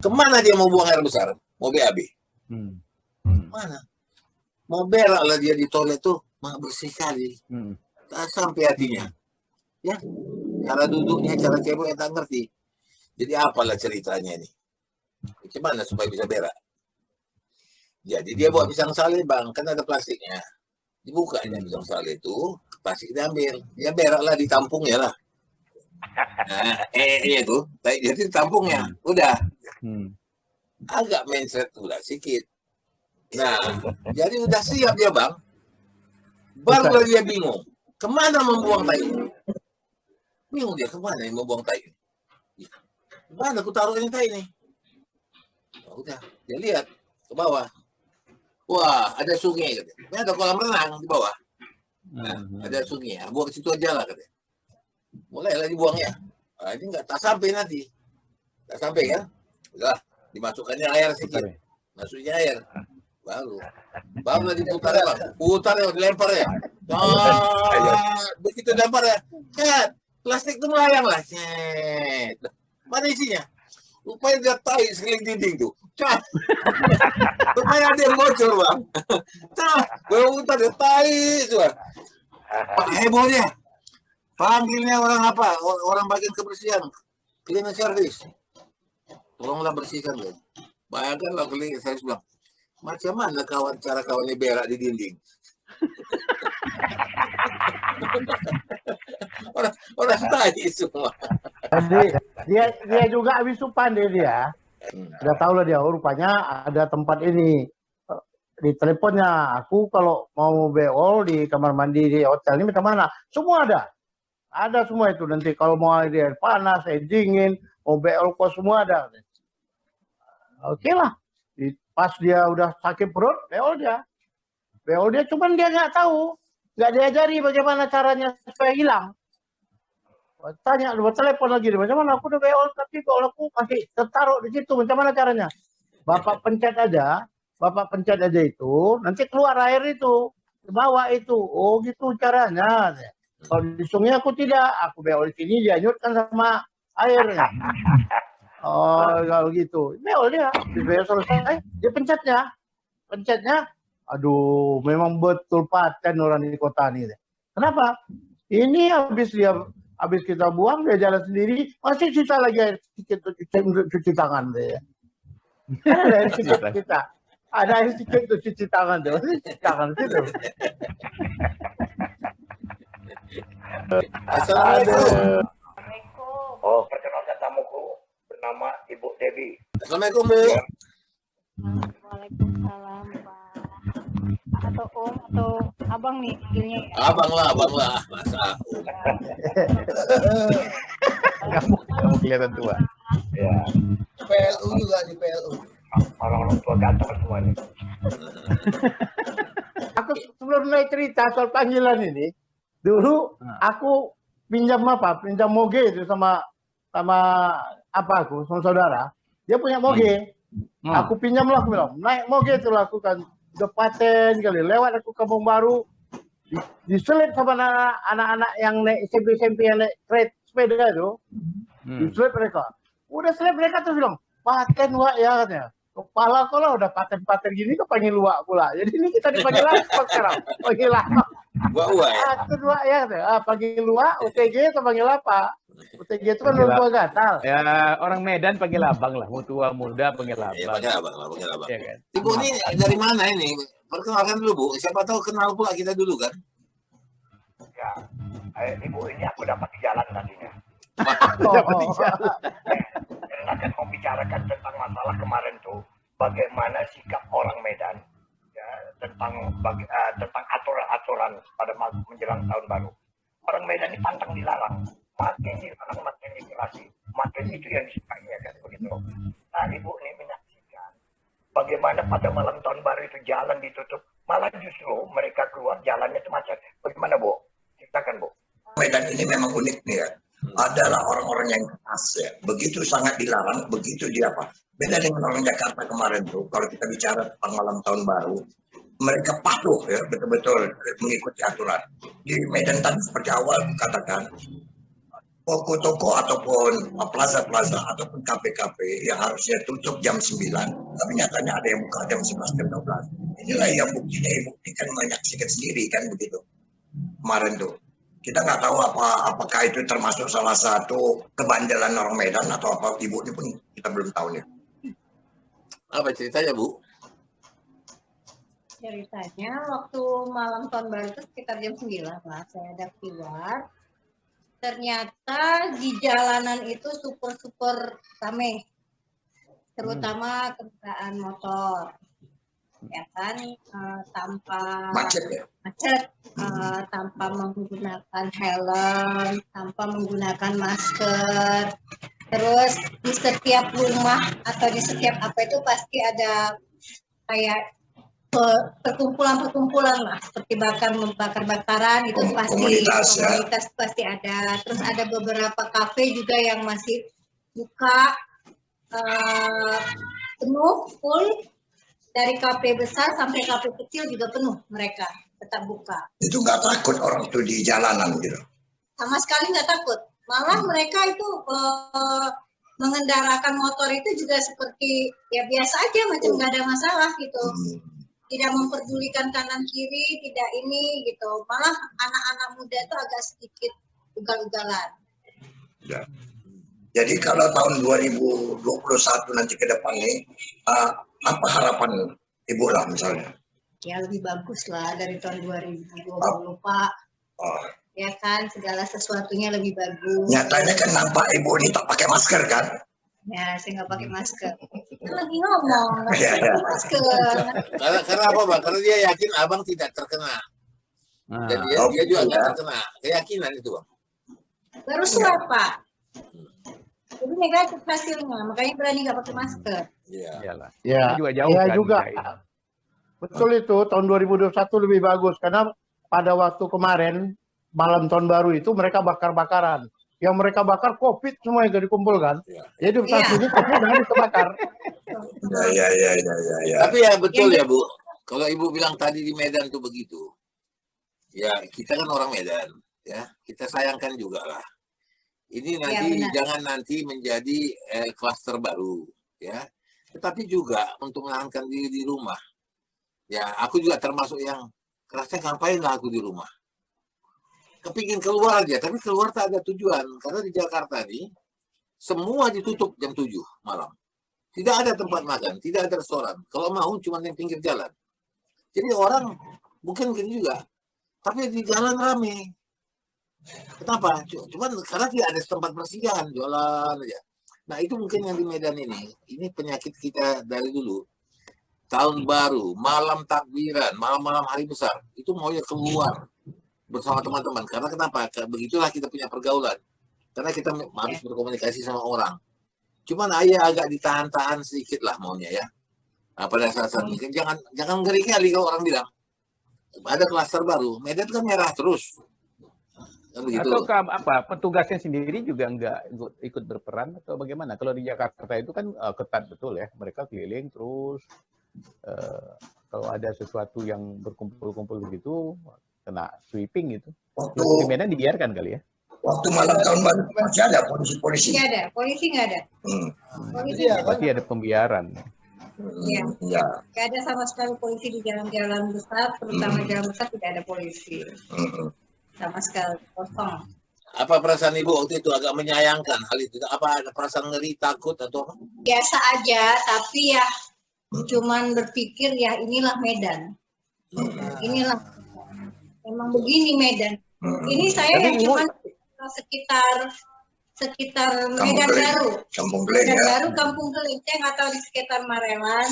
Kemana dia mau buang air besar? Mau BAB? Mana? Mau berak lah dia di toilet tuh, bersih kali. Tak sampai hatinya. Ya, cara duduknya, cara ceboknya tak ngerti. Jadi apalah ceritanya ini? Gimana supaya bisa berak? Jadi dia buat pisang sale, Bang, kan ada plastiknya. Dibuka aja pisang sale itu, plastik diambil. Ya beraklah di tampungnya lah. Nah, itu, jadi tampungnya, udah. Agak mencret udah sedikit. Nah, jadi udah siap dia, Bang. Barulah dia bingung. Kemana membuang tai? Bingung dia, kemana yang membuang tai? Kemana aku taruh ini tai ini? Udah, dia lihat ke bawah. Wah, ada sungai katanya. Ini ada kolam renang di bawah. Nah, ada sungai. Buang ke situ aja lah katanya. Mulailah dibuangnya. Nah, ini nggak tak sampai nanti. Tak sampai kan? Udah, dimasukkannya air sedikit. Masuknya air. Baru diputar ya, Bang. Putar ya, dilempar ya. Begitu dilempar ya. Plastik itu melayang lah. Mana isinya? Rupanya dia tai sekeliling dinding tuh. Rupanya ada yang bocor, Bang. Gue putar dia tai tuh. Pak heboh dia. Panggilnya orang apa? Orang bagian kebersihan. Cleaning service. Tolonglah bersihkan ya. Bayangkanlah cleaning service bilang, macam mana cara kawannya berak di dinding? orang tai semua. Jadi dia juga habis supan dia. Udah tahu lah dia, rupanya ada tempat ini. Di teleponnya, aku kalau mau beol di kamar mandi di hotel ini minta mana? Semua ada. Ada semua itu. Nanti kalau mau air panas, air dingin, mau beol kok semua ada. Oke lah. Pas dia udah sakit perut, beol dia. Cuman dia nggak tahu. Nggak diajari bagaimana caranya supaya hilang. Tanya, buat telepon lagi, macam mana aku udah beol, tapi beol aku masih tertaruh di situ, macam mana caranya? Bapak pencet aja itu, nanti keluar air itu, ke bawah itu. Oh gitu caranya. Kalau di sungai aku tidak, aku beol di sini, dia nyutkan sama airnya. Oh kalau gitu, beol dia, beol selesai, dia pencetnya, aduh, memang betul paten orang di kota ini. Kenapa? Ini habis kita buang, dia jalan sendiri, masih sisa lagi air sedikit untuk cuci tangan deh. Ada air sedikit kita. Ada air sedikit untuk cuci tangan tuh. Tangan situ. Assalamualaikum. Oh, perkenalkan tamuku bernama Ibu Debbie. Assalamualaikum, Bu. Waalaikumsalam, Pak. Atau Om atau Abang nih panggilnya. Abang lah, masa. Kamu kelihatan tua. Ya. PLU juga di PLU. Orang-orang tua ganteng semua nih. Aku sebelum mulai cerita soal panggilan ini, dulu aku pinjam moge itu sama saudara. Dia punya moge. Aku pinjam lah, aku bilang, naik moge itu lah aku kan. Udah paten kali, lewat aku Kampung Baru, diselip sama anak-anak yang naik SMP yang naik kereta sepeda itu, diselip mereka. Udah selip mereka tuh bilang, paten wak ya katanya. Kepala kau lah udah paten-paten gini kau panggil wak pula. Jadi ini kita dipanggil apa sekarang? Panggil apa? Wak ya? Paten wak ya katanya. Panggil wak, UTG atau panggil apa? UTG itu kan orang tua gatal. Ya orang Medan panggil abang lah, mau tua muda panggil abang. Ya, panggil abang. Ya, kan? Ibu ini dari mana ini? Perkenalkan dulu, Bu. Siapa tahu kenal pula kita dulu kan? Ya, Ibu ini aku dapat di jalan tadinya. Dapat di jalan. Dan akan membicarakan tentang masalah kemarin tuh, bagaimana sikap orang Medan ya, tentang aturan-aturan pada menjelang tahun baru. Orang Medan ini pantang dilarang. Makin dilarang, makin dikurasi. Makin itu yang disukainya kan begitu. Nah, Ibu ini menyaksikan bagaimana pada malam tahun baru itu jalan ditutup. Malah justru mereka keluar jalannya itu macet. Bagaimana, Bu? Ceritakan, Bu. Medan ini memang unik nih ya. Adalah orang-orang yang keras ya. Begitu sangat dilarang, begitu dia apa. Beda dengan orang Jakarta kemarin tuh. Kalau kita bicara tentang malam tahun baru, mereka patuh ya, betul-betul mengikuti aturan. Di Medan tadi seperti awal katakan, toko-toko ataupun plaza-plaza ataupun kafe-kafe yang harusnya tutup jam 9, tapi nyatanya ada yang buka jam 11 jam 12. Inilah yang buktinya ibu ini kan menyaksikan sendiri kan begitu kemarin tuh. Kita nggak tahu apakah itu termasuk salah satu kebandelan orang Medan atau apa, ibu ini pun kita belum tahu nih. Apa ceritanya, Bu? Ceritanya waktu malam tahun baru itu sekitar jam 9 lah, saya ada keluar. Ternyata di jalanan itu super ramai, terutama kendaraan motor, ya kan, tanpa Macet ya? tanpa menggunakan helm, tanpa menggunakan masker. Terus di setiap rumah atau di setiap apa itu pasti ada kayak perkumpulan lah, seperti bakar-bakaran itu pasti komunitas pasti ada. Terus ada beberapa kafe juga yang masih buka penuh full, dari kafe besar sampai kafe kecil juga penuh, mereka tetap buka. Itu nggak takut orang itu di jalanan gitu? Sama sekali nggak takut, malah mereka itu mengendarakan motor itu juga seperti ya biasa aja, macam nggak ada masalah gitu. Tidak memperdulikan kanan kiri, tidak ini gitu. Malah anak-anak muda itu agak sedikit ugal-ugalan. Ya. Jadi kalau tahun 2021 nanti ke depan nih, apa harapan Ibu lah misalnya? Ya lebih bagus lah dari tahun 2020 Pak. Ya kan, segala sesuatunya lebih bagus. Nyatanya kan nampak Ibu ini tak pakai masker kan? Ya, saya nggak pakai masker. Lagi ngomong, nggak Ya, pakai ya. masker. Karena apa, Bang? Karena dia yakin Abang tidak terkena. Dan dia juga nggak terkena. Keyakinan itu, Bang. Baru swab, Pak. Jadi negatif hasilnya, makanya berani nggak pakai masker. Iya. Iyalah. Ya, Ini juga jauh ya kan, juga. Kai. Betul itu, tahun 2021 lebih bagus. Karena pada waktu kemarin, malam tahun baru itu mereka bakar-bakaran. Yang mereka bakar COVID semua yang dikumpulkan. Ya. Jadi saat ini COVID harus kebakar. Ya. Tapi ya betul ya, Bu. Kalau Ibu bilang tadi di Medan tuh begitu. Ya, kita kan orang Medan, ya. Kita sayangkan juga lah. Ini nanti jangan nanti menjadi klaster baru, ya. Tetapi juga untuk menahankan diri di rumah. Ya, aku juga termasuk yang kerasnya ngapain lah aku di rumah. Kepingin keluar aja, tapi keluar tak ada tujuan. Karena di Jakarta nih, semua ditutup jam 7 malam. Tidak ada tempat makan, tidak ada restoran. Kalau mau cuma di pinggir jalan. Jadi orang mungkin gini juga, tapi di jalan rame. Kenapa? Cuman karena tidak ada tempat persinggahan, jualan aja. Nah itu mungkin yang di Medan ini penyakit kita dari dulu. Tahun baru, malam takbiran, malam-malam hari besar, itu maunya keluar bersama teman-teman. Karena kenapa? Begitulah kita punya pergaulan. Karena kita harus berkomunikasi sama orang. Cuman ayah agak ditahan-tahan sedikit lah maunya ya. Nah, pada saat ini jangan ngeri kali kalau orang bilang ada klaster baru. Medan kan merah terus. Kan begitu. Atau petugasnya sendiri juga nggak ikut berperan atau bagaimana? Kalau di Jakarta itu kan ketat betul ya. Mereka keliling terus. Kalau ada sesuatu yang berkumpul-kumpul begitu, kena sweeping gitu. Di Medan dibiarkan kali ya? Waktu malam tahun baru masih ada polisi-polisi? Nggak ada, polisi nggak ada. Polisi Berarti ada pembiaran. Iya. Ya. Nggak ada sama sekali polisi di jalan-jalan besar, terutama jalan besar tidak ada polisi. Sama sekali, kosong. Apa perasaan Ibu waktu itu agak menyayangkan hal itu? Apa ada perasaan ngeri, takut atau apa? Biasa aja, tapi ya cuman berpikir ya inilah Medan. Inilah memang begini Medan. Ini saya yang cuma sekitar Medan Baru. Kampung Geleng Medan ya. Baru, Kampung Geleng. Saya nggak tahu di sekitar Marelan,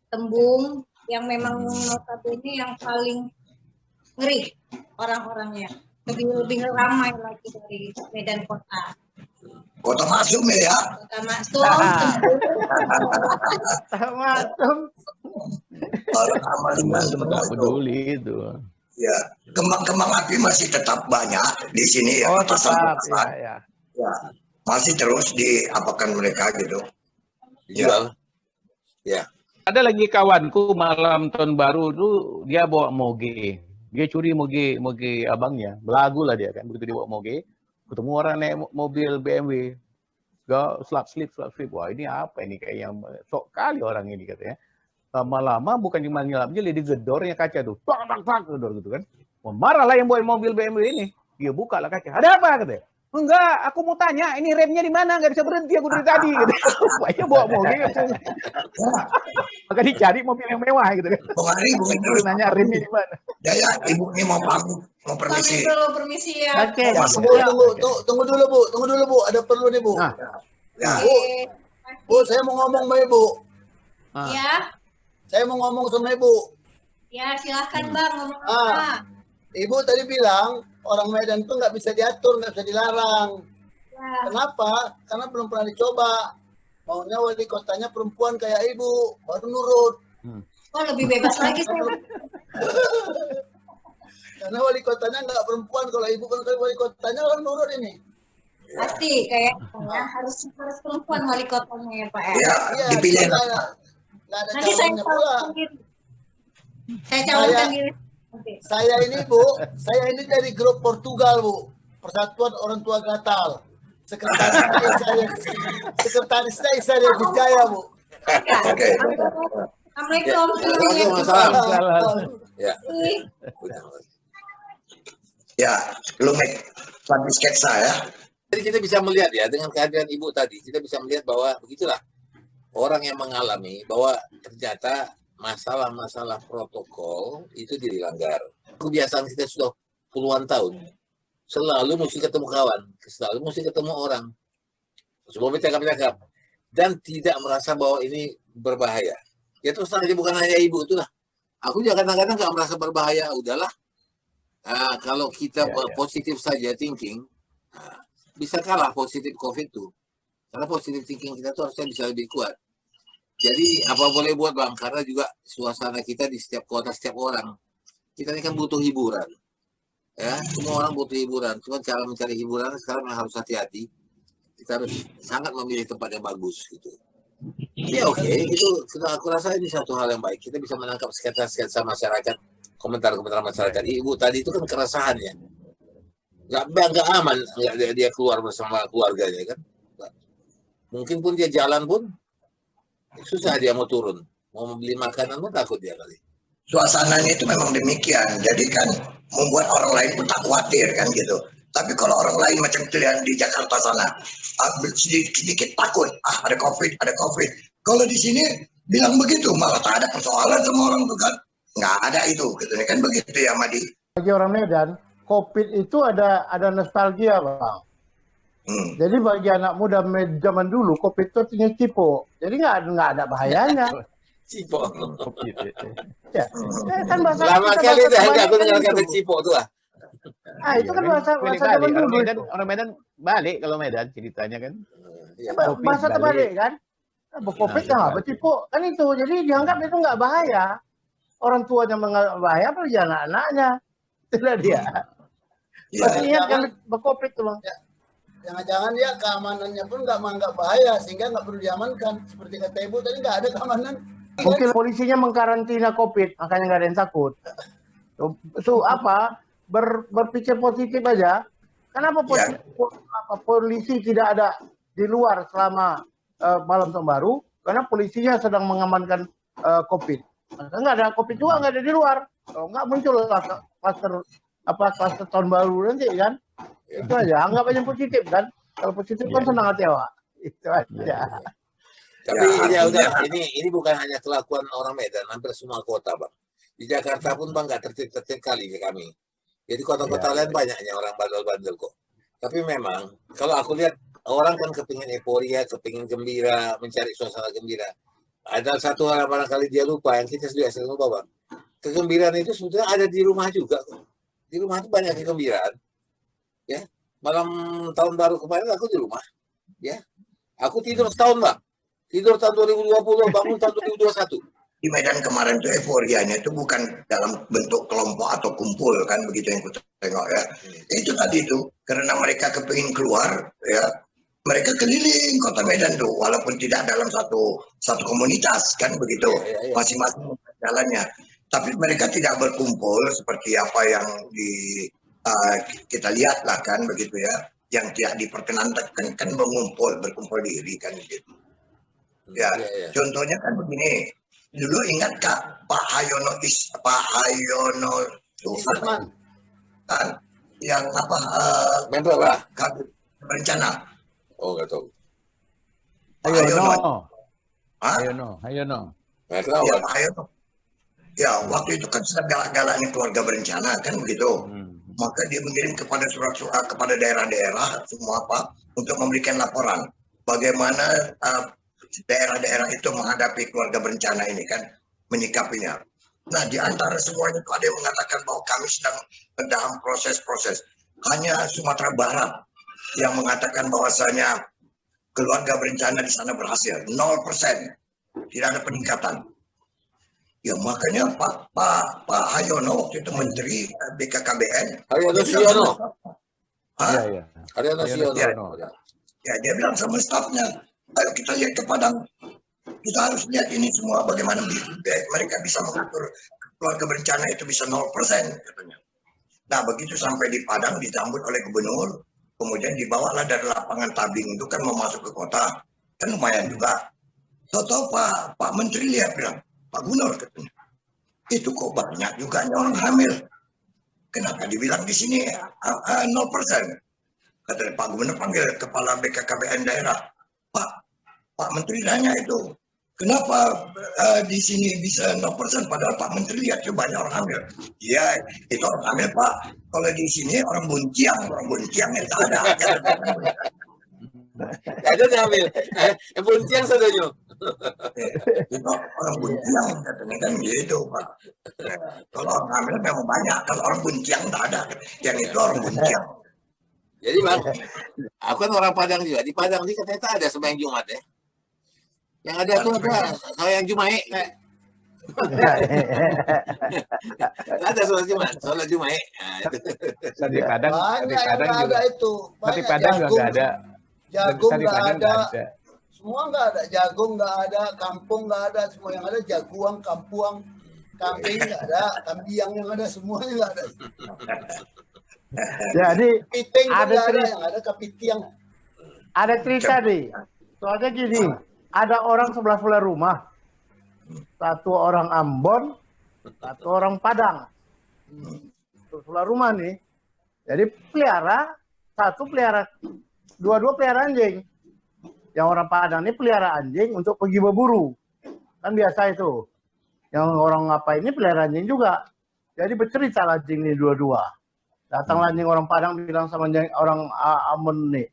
Tembung, yang memang notabene yang paling ngeri orang-orangnya. Lebih ramai lagi dari Medan kota. Kota Masum ya. Kota Maksum, Tembung. Macam. Orang Amalingan semua Nggak itu. peduli itu. Ya, kembang-kembang api masih tetap banyak di sini ya. Oh, Petasan-petasan. tetap. Ya. Ya, masih terus diapakan mereka gitu. Dijual. Ya. Ada lagi kawanku malam tahun baru tuh dia bawa moge. Dia curi moge abangnya. Belagu lah dia kan. Begitu dia bawa moge, ketemu orang naik mobil BMW, gak slip. Wah ini apa ini, kayak yang sok kali orang ini katanya. Lama-lama bukan cuma nyelap aja, dia gedornya kaca tuh, tak gedor gitu kan. Marahlah yang bawa mobil BMW ini, dia buka lah kaca. Ada apa katanya? Enggak, aku mau tanya, ini remnya di mana? Nggak bisa berhenti aku dari tadi. Gitu. Rupanya bawa mobil. Maka dicari mobil yang mewah gitu kan. Bung Ari, nanya remnya di mana? Ya, ibu ini mau pamit, mau permisi. Permisi ya. Oke. Tunggu dulu Bu, ada perlu nih Bu. Ya. Bu, saya mau ngomong sama Ibu. Ya. Saya mau ngomong sama Ibu. Ya, silahkan Bang, ngomong apa? Ibu tadi bilang orang Medan itu nggak bisa diatur, nggak bisa dilarang. Ya. Kenapa? Karena belum pernah dicoba. Maunya wali kotanya perempuan kayak Ibu, baru nurut. Oh, lebih bebas lagi saya. Karena wali kotanya nggak perempuan, kalau Ibu kan wali kotanya kan nurut ini. Pasti kayaknya harus perempuan wali kotanya ya Pak ya. Ya, dipilih. Nggak ada Nanti saya calonnya pula. sendiri. Saya calonkan diri. Saya ini Bu, saya ini dari grup Portugal Bu, Persatuan Orang Tua Gatal. Sekretarisnya Isaria Wijaya Bu. Oke. Assalamualaikum. Ya. Ya, lu make satu sketsa ya. Jadi kita bisa melihat ya, dengan kehadiran Ibu tadi, kita bisa melihat bahwa begitulah orang yang mengalami bahwa ternyata masalah-masalah protokol itu dilanggar. Kebiasaan kita sudah puluhan tahun. Selalu mesti ketemu kawan, selalu mesti ketemu orang. Semua bercakap-cakap. Dan tidak merasa bahwa ini berbahaya. Ya terus saja, bukan hanya Ibu itulah. Aku juga kadang-kadang nggak merasa berbahaya, udahlah. Nah, kalau kita positif saja thinking, bisa kalah positif COVID itu. Karena positif thinking kita tuh harusnya bisa lebih kuat. Jadi apa boleh buat Bang, karena juga suasana kita di setiap kota, setiap orang. Kita ini kan butuh hiburan. Ya, semua orang butuh hiburan. Cuma cara mencari hiburan sekarang harus hati-hati. Kita harus sangat memilih tempat yang bagus gitu. Ya oke, itu aku rasa ini satu hal yang baik. Kita bisa menangkap sketsa-sketsa masyarakat, komentar-komentar masyarakat. Ibu tadi itu kan keresahannya. Nggak aman nggak dia keluar bersama keluarganya kan. Mungkin pun dia jalan pun susah, dia mau turun, mau membeli makanan pun takut dia kali. Suasananya itu memang demikian, jadi kan membuat orang lain pun tak khawatir kan gitu. Tapi kalau orang lain macam itu yang di Jakarta sana, sedikit takut, ada COVID. Kalau di sini bilang begitu, malah tak ada persoalan sama orang tuh kan, nggak ada itu, gitu kan begitu ya Madi. Bagi orang Medan, COVID itu ada nostalgia Bang. Jadi bagi anak muda zaman dulu, COVID itu artinya cipo. Jadi nggak ada bahayanya. Cipo. Ya. Kan bahasa lama kali aku dengar kata cipo tuh lah. Itu kan bahasa zaman dulu. Orang Medan balik kalau Medan ceritanya kan. Bahasa terbalik kan. COVID apa cipo kan itu. Jadi dianggap itu nggak bahaya. Orang tuanya menganggap bahaya, apalagi anak-anaknya. Itulah dia. Masih ingat kan COVID tuh Bang. Jangan-jangan dia keamanannya pun nggak menganggap bahaya sehingga nggak perlu diamankan. Seperti kata Ibu tadi, nggak ada keamanan. Mungkin polisinya mengkarantina COVID, makanya nggak ada yang takut. Berpikir positif aja. Kenapa polisi tidak ada di luar selama malam tahun baru? Karena polisinya sedang mengamankan COVID. Maka nggak ada COVID juga, nggak ada di luar. Kalau nggak muncul kluster tahun baru nanti kan. Itu aja, anggap aja positif kan. Kalau positif kan senang hati awak. Itu aja. Tapi ini bukan hanya kelakuan orang Medan, hampir semua kota Bang. Di Jakarta pun Bang nggak tertib kali ke kami. Jadi kota-kota lain banyaknya orang bandel-bandel kok. Tapi memang kalau aku lihat orang kan kepingin euforia, kepingin gembira, mencari suasana gembira. Ada satu hal barangkali dia lupa, yang kita sudah sering lupa Bang. Kegembiraan itu sebetulnya ada di rumah juga. Di rumah itu banyak kegembiraan. Ya, malam tahun baru kemarin aku di rumah. Ya, aku tidur setahun Bang. Tidur tahun 2020, bangun tahun 2021. Di Medan kemarin tuh euforianya itu bukan dalam bentuk kelompok atau kumpul kan, begitu yang ku tengok ya. Itu tadi itu karena mereka kepingin keluar ya, mereka keliling kota Medan tuh, walaupun tidak dalam satu komunitas kan begitu, masing-masing jalannya. Tapi mereka tidak berkumpul seperti apa yang kita lihat lah kan begitu ya. yang tidak diperkenankan kan berkumpul diri kan gitu. Ya, contohnya kan begini. Dulu ingat Kak Pak Hayono kan yang apa Mentor lah. berencana. Oh, nggak tahu. Hayono. Hah? Hayono. Nggak tahu. Ya, Pak Hayono. Ya, waktu itu kan sedang galak-galaknya keluarga berencana kan begitu. Maka dia mengirim kepada surat-surat kepada daerah-daerah semua apa untuk memberikan laporan bagaimana daerah-daerah itu menghadapi keluarga berencana ini kan, menyikapinya. Nah, di antara semuanya itu ada yang mengatakan bahwa kami sedang dalam proses-proses. Hanya Sumatera Barat yang mengatakan bahwasanya keluarga berencana di sana berhasil, 0%, tidak ada peningkatan. Ya makanya Pak Hayono waktu itu Menteri BKKBN. Haryono Siono. Iya. Haryono Siono. Ya, dia bilang sama stafnya, ayo kita lihat ke Padang. Kita harus lihat ini semua bagaimana mereka bisa mengatur keluarga berencana itu bisa 0% katanya. Nah, begitu sampai di Padang disambut oleh gubernur, kemudian dibawalah dari lapangan tabing itu kan mau masuk ke kota. Kan lumayan juga. Tahu Pak Menteri lihat bilang, Pak Gubernur katanya, itu kok banyak juga orang hamil. Kenapa dibilang di sini 0%? Kata Pak Gubernur panggil kepala BKKBN daerah. Pak Menteri nanya itu, kenapa di sini bisa 0%? Padahal Pak Menteri lihat tuh banyak orang hamil. Iya, itu orang hamil Pak. Kalau di sini orang bunciang itu ada. Ada hamil. Bunciang saudanya. Itu orang bunciang katanya kan gitu Pak. Kalau orang hamil memang banyak, kalau orang bunciang tak ada. Yang itu orang bunciang. Jadi Bang, aku kan orang Padang juga. Di Padang ini katanya tak ada sembahyang Jumat ya. Yang ada tuh apa? Sembahyang Jumae. Ada sholat Jumae. Di Padang juga. Itu. Di Padang juga nggak ada. Jagung nggak ada. ada. Semua nggak ada. Jagung nggak ada. Kampung nggak ada. Semua yang ada jaguang, kampuang, kambing nggak ada. Kambiang yang ada semuanya nggak ada. Jadi Piting ada nggak ada. cerita, Yang ada kepitiang. ada cerita nih. Soalnya gini, ada orang sebelah rumah. Satu orang Ambon, satu orang Padang. Sebelah rumah nih. Jadi dua-dua pelihara anjing. Yang orang Padang ini pelihara anjing untuk pergi berburu. Kan biasa itu. Yang orang apa ini pelihara anjing juga. Jadi bercerita anjing ini dua-dua. Datang anjing orang Padang bilang sama orang Ambon nih,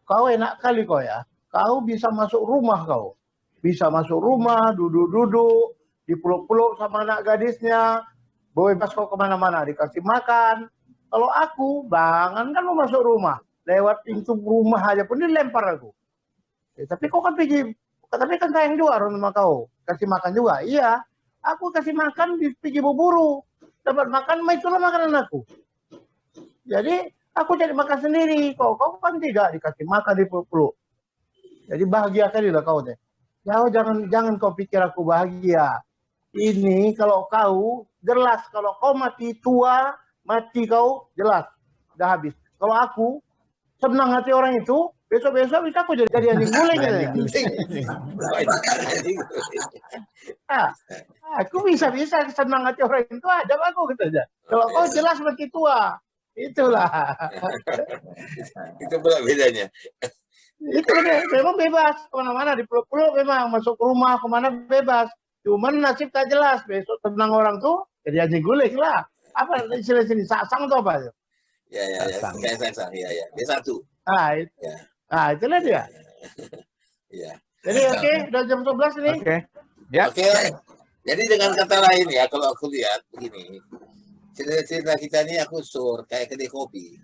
kau enak kali kau ya. Kau bisa masuk rumah kau. Bisa masuk rumah, duduk-duduk, dipeluk-peluk sama anak gadisnya. Bebas kau kemana-mana, dikasih makan. Kalau aku, bangan kan mau masuk rumah. Lewat pintu rumah aja pun dilempar aku. Tapi kau kan tapi kan sayang juga rumah kau. Kasih makan juga. Iya, aku kasih makan, pergi berburu. Dapat makan, itulah makanan aku. Jadi, aku cari makan sendiri. Kau kan tidak dikasih makan, dipeluk-peluk. Jadi bahagia kali lah kau deh. Ya, jangan kau pikir aku bahagia. Ini kalau kau jelas, kalau kau mati tua, mati kau jelas, udah habis. Kalau aku senang hati orang itu, besok-besok bisa aku jadi anjing guling gitu. Aku bisa senang hati orang itu ada aku gitu aja. Kalau kau jelas mati tua, itulah. Itu pula bedanya. Itu memang bebas kemana-mana, dipeluk-peluk memang masuk rumah kemana bebas. Cuman nasib tak jelas, besok tenang orang tuh jadi anjing guling lah. Apa istilah sini, sasang atau apa? Ya, sasang. Ya. Dia satu. Itulah dia. Ya. Jadi oke, udah jam 11 nih. Oke. Jadi dengan kata lain ya, kalau aku lihat begini, cerita kita ini aku kayak kedai kopi.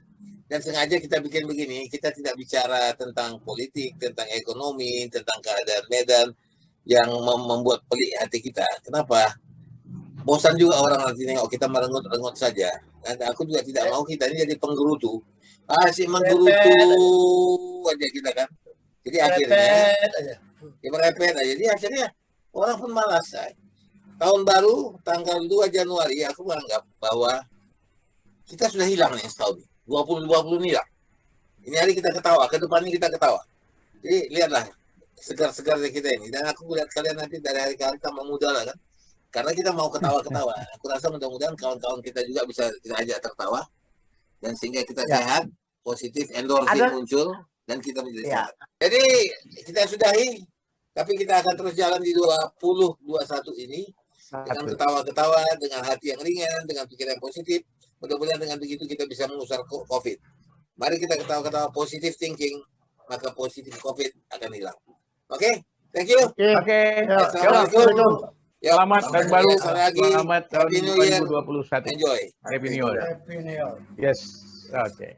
Dan sengaja kita bikin begini, kita tidak bicara tentang politik, tentang ekonomi, tentang keadaan Medan yang membuat pelik hati kita. Kenapa? Bosan juga orang nanti nengok kita merengut-rengut saja. Dan aku juga tidak mau kita ini jadi penggerutu. Si menggerutu aja kita kan. Jadi akhirnya, ya merepet aja. Jadi akhirnya orang pun malas. Tahun baru, tanggal 2 Januari, aku menganggap bahwa kita sudah hilang nih setahun. 2020 ini lah. Ini hari kita ketawa, ke depannya kita ketawa. Jadi lihatlah segar-segarnya kita ini. Dan aku lihat kalian nanti dari hari ke hari tambah muda lah kan. Karena kita mau ketawa-ketawa. Aku rasa mudah-mudahan kawan-kawan kita juga bisa kita ajak tertawa. Dan sehingga kita sehat, positif, endorfin muncul, dan kita menjadi sehat. Jadi kita sudahi, tapi kita akan terus jalan di 2021 ini. Dengan ketawa-ketawa, dengan hati yang ringan, dengan pikiran yang positif. Mudah-mudahan dengan begitu kita bisa mengusir COVID. Mari kita ketawa-ketawa positive thinking, maka positif COVID akan hilang. Oke? Thank you. Oke. Assalamualaikum. Selamat tahun baru. Selamat tahun Happy New Year. 2021. Enjoy. Happy New Year. Happy New Year. Yes. Okay.